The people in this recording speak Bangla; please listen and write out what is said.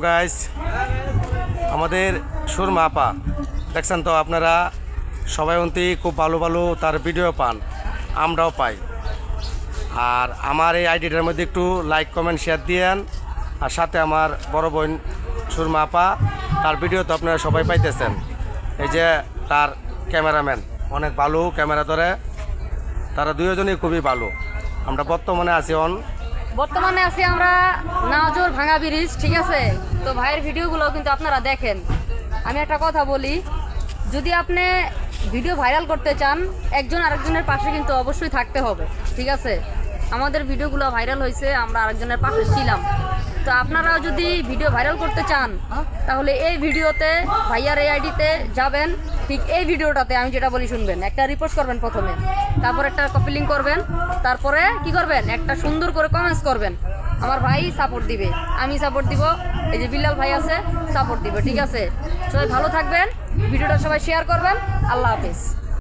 গাইস, আমাদের সুরমা আপা দেখছেন তো আপনারা সবাই অন্তি খুব ভালো ভালো তার ভিডিও পান, আমরাও পাই। আর আমার এই আইডিটার মধ্যে একটু লাইক কমেন্ট শেয়ার দিয়েন। আর সাথে আমার বড় বোন সুরমা আপা, তার ভিডিও তো আপনারা সবাই পাইতেছেন। এই যে তার ক্যামেরাম্যান অনেক ভালো ক্যামেরা ধরে, তারা দুজনই খুবই ভালো। আমরা বর্তমানে আছি আমরা নাওজোর ভাঙা ব্রিজ, ঠিক আছে। তো ভাইয়ের ভিডিওগুলো কিন্তু আপনারা দেখেন। আমি একটা কথা বলি, যদি আপনি ভিডিও ভাইরাল করতে চান, একজন আরেকজনের পাশে কিন্তু অবশ্যই থাকতে হবে, ঠিক আছে। আমাদের ভিডিওগুলো ভাইরাল হয়েছে, আমরা আরেকজনের পাশে ছিলাম। তো আপনারাও যদি ভিডিও ভাইরাল করতে চান, তাহলে এই ভিডিওতে ভাইয়ার এই আইডিতে যাবেন, ঠিক এই ভিডিওটাতে আমি যেটা বলি শুনবেন। একটা রিপোস্ট করবেন প্রথমে, তারপর একটা কপি লিঙ্ক করবেন, তারপরে কি করবেন, একটা সুন্দর করে কমেন্টস করবেন। আমার ভাই সাপোর্ট দিবে, আমি সাপোর্ট দিব, এই যে বিল্লাল ভাই আছে সাপোর্ট দিবে, ঠিক আছে। সবাই ভালো থাকবেন, ভিডিওটা সবাই শেয়ার করবেন। আল্লাহ হাফেজ।